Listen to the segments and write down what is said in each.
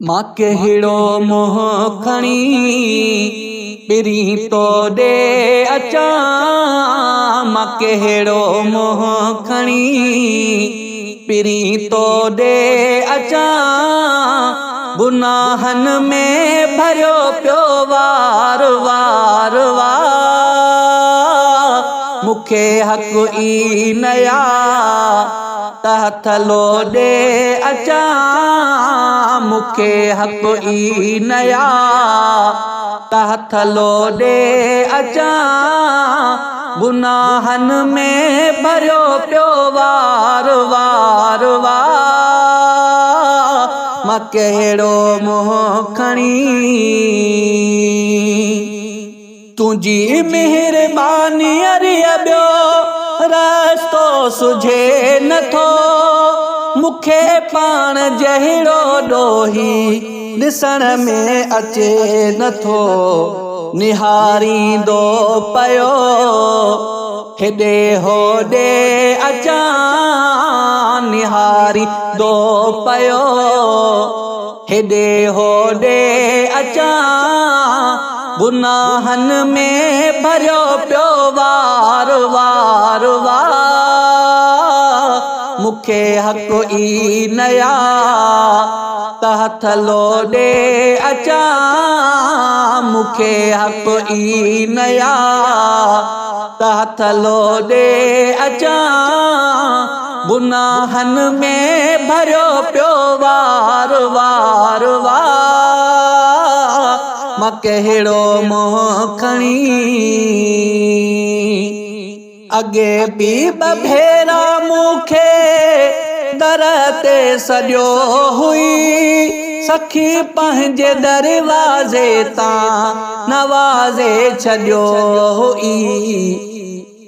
मां कहिड़ो मोह खणी पिरी तो दे अचां। मां कहिड़ो मोह खणी पिरी तो दे अचां। गुनाहन में भरियो पियो वार वार वार। मुखे हक़ ई नया हथ लोॾे अचां। मुखे हक़ ई नया हथ लोॾे अचां। गुनाहन में भरियो पियो वार वार वार। मां कहिड़ो मोह खणी तुंहिंजी मेहरबानी अरिया ॿियो रस्तो सुझे नथो। मुखे पाण जहिड़ो ॾोही ॾिसण में अचे नथो। निहारींदो पियो हेॾे होॾे अचां। निहारींदो पियो हेॾे होॾे अचां। गुनाहन में भरियो पियो वार वार वार। मुखे हक़ ई नया हथ लोॾे अचां। मुखे हक़ ई नया हथ लोॾे अचां। गुनाहन में भरियो पियो वार वार वार। मां कहिड़ो मोह खणी अॻे बि ॿ भेरा मुखे दर ते सॼो हुई। सखी पंहिंजे दरवाज़े तां नवाज़े छॾियो हुई।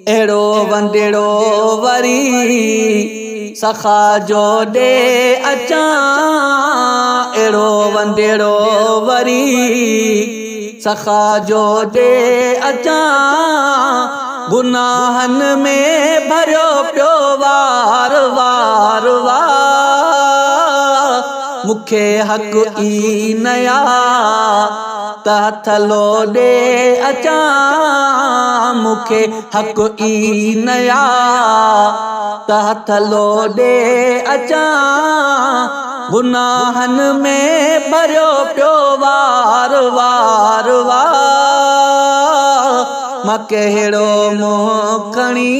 अहिड़ो वंडेड़ो वरी सखा जो ॾे अचां। अहिड़ो वंडेड़ो वरी सखा जो ॾे अचां। गुनाहन में भरियो पियो वार वार वार। मुखे हक़ ई नया हथ लोॾे अचां। मुखे हक़ ई नया हथ लोॾे अचां। गुनाहन में भरियो पियो वार वार वार। मां कहिड़ो मोह खणी